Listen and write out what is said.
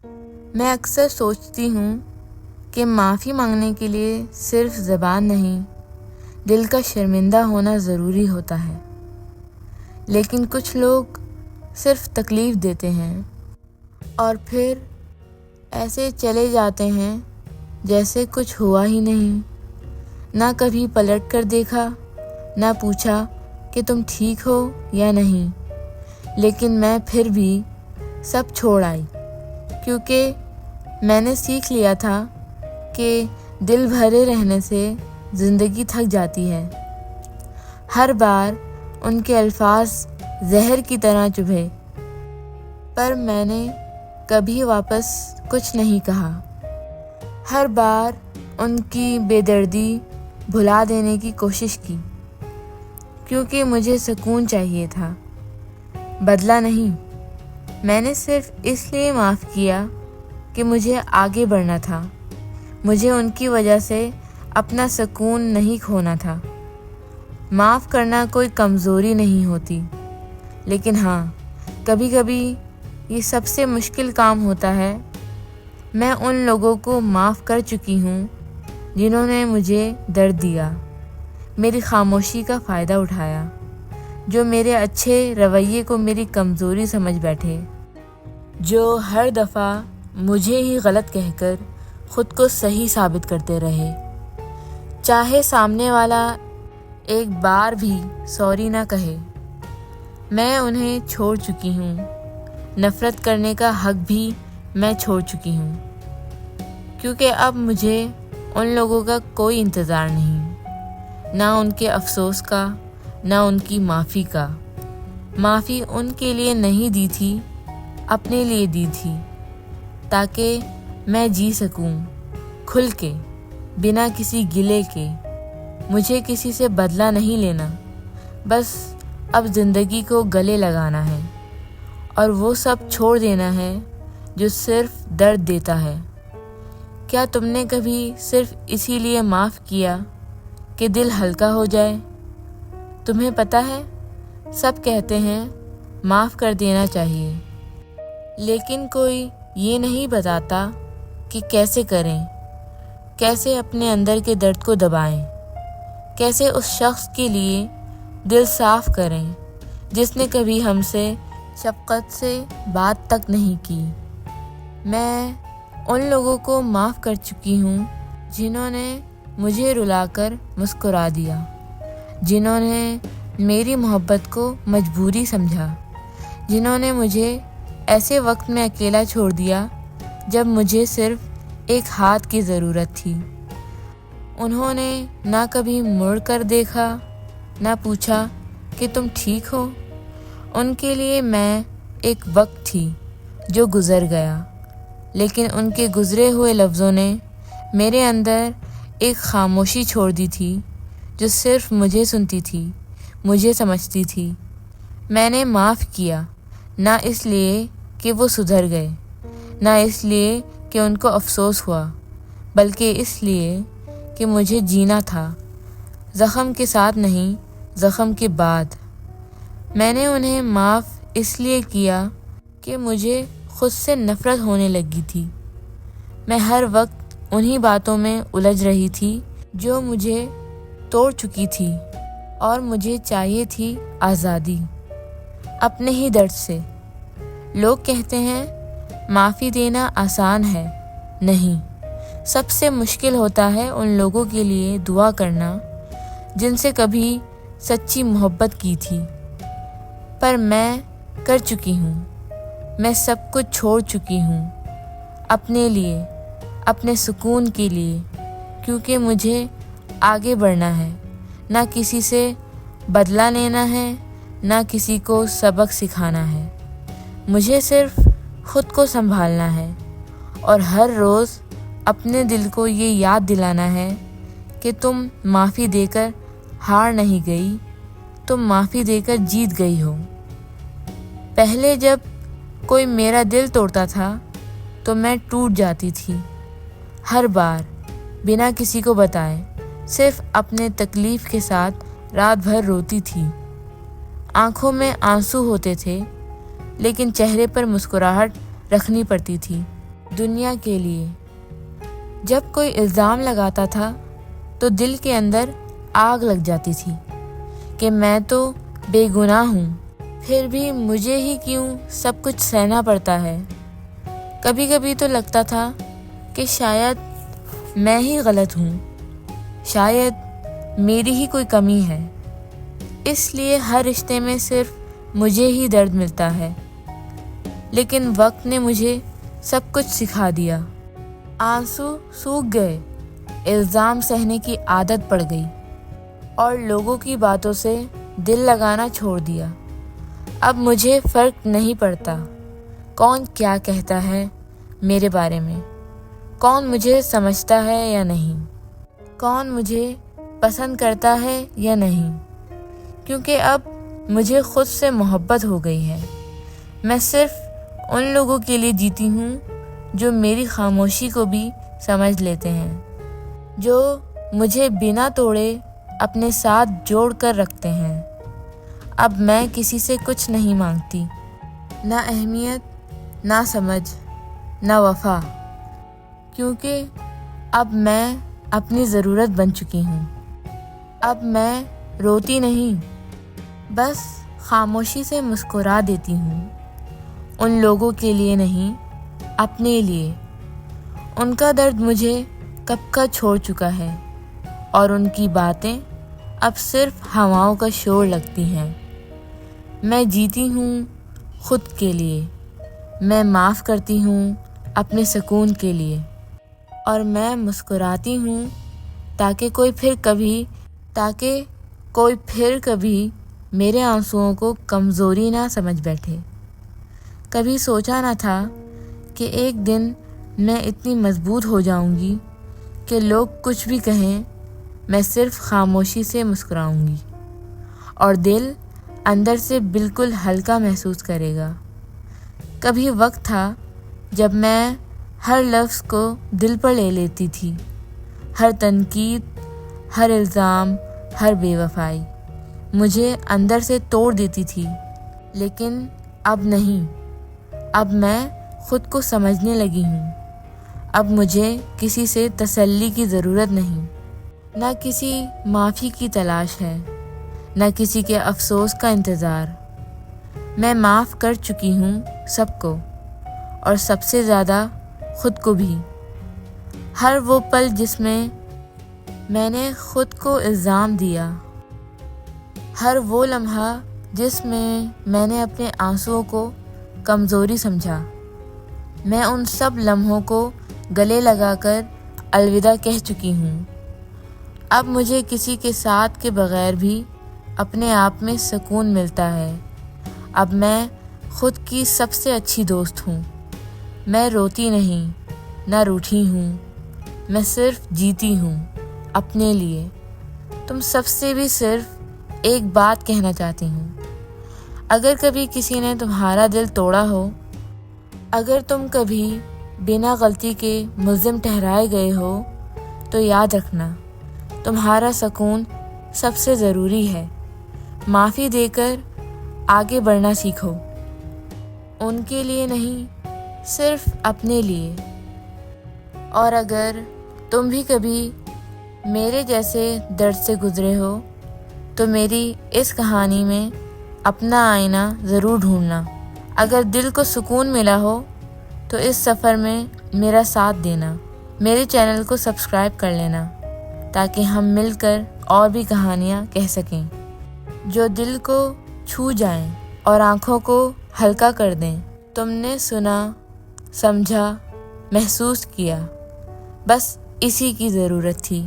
میں اکثر سوچتی ہوں کہ معافی مانگنے کے لیے صرف زبان نہیں، دل کا شرمندہ ہونا ضروری ہوتا ہے، لیکن کچھ لوگ صرف تکلیف دیتے ہیں اور پھر ایسے چلے جاتے ہیں جیسے کچھ ہوا ہی نہیں، نہ کبھی پلٹ کر دیکھا، نہ پوچھا کہ تم ٹھیک ہو یا نہیں۔ لیکن میں پھر بھی سب چھوڑ آئی، کیونکہ میں نے سیکھ لیا تھا کہ دل بھرے رہنے سے زندگی تھک جاتی ہے۔ ہر بار ان کے الفاظ زہر کی طرح چبھے، پر میں نے کبھی واپس کچھ نہیں کہا۔ ہر بار ان کی بے دردی بھلا دینے کی کوشش کی، کیونکہ مجھے سکون چاہیے تھا، بدلہ نہیں۔ میں نے صرف اس لیے معاف کیا کہ مجھے آگے بڑھنا تھا، مجھے ان کی وجہ سے اپنا سکون نہیں کھونا تھا۔ معاف کرنا کوئی کمزوری نہیں ہوتی، لیکن ہاں، کبھی کبھی یہ سب سے مشکل کام ہوتا ہے۔ میں ان لوگوں کو معاف کر چکی ہوں جنہوں نے مجھے درد دیا، میری خاموشی کا فائدہ اٹھایا، جو میرے اچھے رویے کو میری کمزوری سمجھ بیٹھے، جو ہر دفعہ مجھے ہی غلط کہہ کر خود کو صحیح ثابت کرتے رہے، چاہے سامنے والا ایک بار بھی سوری نہ کہے۔ میں انہیں چھوڑ چکی ہوں، نفرت کرنے کا حق بھی میں چھوڑ چکی ہوں، کیونکہ اب مجھے ان لوگوں کا کوئی انتظار نہیں، نہ ان کے افسوس کا، نہ ان کی معافی کا۔ معافی ان کے لیے نہیں دی تھی، اپنے لیے دی تھی، تاکہ میں جی سکوں کھل کے، بنا کسی گلے کے۔ مجھے کسی سے بدلہ نہیں لینا، بس اب زندگی کو گلے لگانا ہے، اور وہ سب چھوڑ دینا ہے جو صرف درد دیتا ہے۔ کیا تم نے کبھی صرف اسی لیے معاف کیا کہ دل ہلکا ہو جائے؟ تمہیں پتہ ہے، سب کہتے ہیں معاف کر دینا چاہیے، لیکن کوئی یہ نہیں بتاتا کہ کیسے کریں، کیسے اپنے اندر کے درد کو دبائیں، کیسے اس شخص کے لیے دل صاف کریں جس نے کبھی ہم سے شفقت سے بات تک نہیں کی۔ میں ان لوگوں کو معاف کر چکی ہوں جنہوں نے مجھے رلا کر مسکرا دیا، جنہوں نے میری محبت کو مجبوری سمجھا، جنہوں نے مجھے ایسے وقت میں اکیلا چھوڑ دیا جب مجھے صرف ایک ہاتھ کی ضرورت تھی۔ انہوں نے نہ کبھی مڑ کر دیکھا، نہ پوچھا کہ تم ٹھیک ہو۔ ان کے لیے میں ایک وقت تھی جو گزر گیا، لیکن ان کے گزرے ہوئے لفظوں نے میرے اندر ایک خاموشی چھوڑ دی تھی جو صرف مجھے سنتی تھی، مجھے سمجھتی تھی۔ میں نے معاف کیا، نہ اس لیے کہ وہ سدھر گئے، نہ اس لیے کہ ان کو افسوس ہوا، بلکہ اس لیے کہ مجھے جینا تھا، زخم کے ساتھ نہیں، زخم کے بعد۔ میں نے انہیں معاف اس لیے کیا کہ مجھے خود سے نفرت ہونے لگی تھی۔ میں ہر وقت انہی باتوں میں الجھ رہی تھی جو مجھے توڑ چکی تھی، اور مجھے چاہیے تھی آزادی، اپنے ہی درد سے۔ لوگ کہتے ہیں معافی دینا آسان ہے، نہیں، سب سے مشکل ہوتا ہے ان لوگوں کے لیے دعا کرنا جن سے کبھی سچی محبت کی تھی۔ پر میں کر چکی ہوں، میں سب کچھ چھوڑ چکی ہوں، اپنے لیے، اپنے سکون کے لیے، کیونکہ مجھے آگے بڑھنا ہے، نہ کسی سے بدلہ لینا ہے، نہ کسی کو سبق سکھانا ہے۔ مجھے صرف خود کو سنبھالنا ہے، اور ہر روز اپنے دل کو یہ یاد دلانا ہے کہ تم معافی دے کر ہار نہیں گئی، تم معافی دے کر جیت گئی ہو۔ پہلے جب کوئی میرا دل توڑتا تھا تو میں ٹوٹ جاتی تھی، ہر بار، بنا کسی کو بتائے، صرف اپنے تکلیف کے ساتھ رات بھر روتی تھی۔ آنکھوں میں آنسو ہوتے تھے، لیکن چہرے پر مسکراہٹ رکھنی پڑتی تھی۔ دنیا کے لیے۔ جب کوئی الزام لگاتا تھا تو دل کے اندر آگ لگ جاتی تھی کہ میں تو بے گناہ ہوں، پھر بھی مجھے ہی کیوں سب کچھ سہنا پڑتا ہے۔ کبھی کبھی تو لگتا تھا کہ شاید میں ہی غلط ہوں، شاید میری ہی کوئی کمی ہے، اس لیے ہر رشتے میں صرف مجھے ہی درد ملتا ہے۔ لیکن وقت نے مجھے سب کچھ سکھا دیا۔ آنسو سوکھ گئے، الزام سہنے کی عادت پڑ گئی اور لوگوں کی باتوں سے دل لگانا چھوڑ دیا۔ اب مجھے فرق نہیں پڑتا کون کیا کہتا ہے میرے بارے میں، کون مجھے سمجھتا ہے یا نہیں، کون مجھے پسند کرتا ہے یا نہیں، کیونکہ اب مجھے خود سے محبت ہو گئی ہے۔ میں صرف ان لوگوں کے لیے جیتی ہوں جو میری خاموشی کو بھی سمجھ لیتے ہیں، جو مجھے بنا توڑے اپنے ساتھ جوڑ کر رکھتے ہیں۔ اب میں کسی سے کچھ نہیں مانگتی، نہ اہمیت، نہ سمجھ، نہ وفا، کیونکہ اب میں اپنی ضرورت بن چکی ہوں۔ اب میں روتی نہیں، بس خاموشی سے مسکرا دیتی ہوں، ان لوگوں کے لیے نہیں، اپنے لیے۔ ان کا درد مجھے کب کا چھوڑ چکا ہے اور ان کی باتیں اب صرف ہواؤں کا شور لگتی ہیں۔ میں جیتی ہوں خود کے لیے، میں معاف کرتی ہوں اپنے سکون کے لیے، اور میں مسکراتی ہوں تاکہ کوئی پھر کبھی میرے آنسوؤں کو کمزوری نہ سمجھ بیٹھے۔ کبھی سوچا نہ تھا کہ ایک دن میں اتنی مضبوط ہو جاؤں گی کہ لوگ کچھ بھی کہیں میں صرف خاموشی سے مسکراؤں گی اور دل اندر سے بالکل ہلکا محسوس کرے گا۔ کبھی وقت تھا جب میں ہر لفظ کو دل پر لے لیتی تھی، ہر تنقید، ہر الزام، ہر بے وفائی مجھے اندر سے توڑ دیتی تھی۔ لیکن اب نہیں، اب میں خود کو سمجھنے لگی ہوں۔ اب مجھے کسی سے تسلی کی ضرورت نہیں، نہ کسی معافی کی تلاش ہے، نہ کسی کے افسوس کا انتظار۔ میں معاف کر چکی ہوں سب کو، اور سب سے زیادہ خود کو بھی۔ ہر وہ پل جس میں نے خود کو الزام دیا، ہر وہ لمحہ جس میں نے اپنے آنسوؤں کو کمزوری سمجھا، میں ان سب لمحوں کو گلے لگا کر الوداع کہہ چکی ہوں۔ اب مجھے کسی کے ساتھ کے بغیر بھی اپنے آپ میں سکون ملتا ہے۔ اب میں خود کی سب سے اچھی دوست ہوں۔ میں روتی نہیں، نہ روٹھی ہوں، میں صرف جیتی ہوں اپنے لیے۔ تم سب سے بھی صرف ایک بات کہنا چاہتی ہوں۔ اگر کبھی کسی نے تمہارا دل توڑا ہو، اگر تم کبھی بنا غلطی کے ملزم ٹھہرائے گئے ہو، تو یاد رکھنا تمہارا سکون سب سے ضروری ہے۔ معافی دے کر آگے بڑھنا سیکھو، ان کے لیے نہیں، صرف اپنے لیے۔ اور اگر تم بھی کبھی میرے جیسے درد سے گزرے ہو تو میری اس کہانی میں اپنا آئینہ ضرور ڈھونڈنا۔ اگر دل کو سکون ملا ہو تو اس سفر میں میرا ساتھ دینا۔ میرے چینل کو سبسکرائب کر لینا تاکہ ہم مل کر اور بھی کہانیاں کہہ سکیں جو دل کو چھو جائیں اور آنکھوں کو ہلکا کر دیں۔ تم نے سنا، سمجھا، محسوس کیا، بس اسی کی ضرورت تھی۔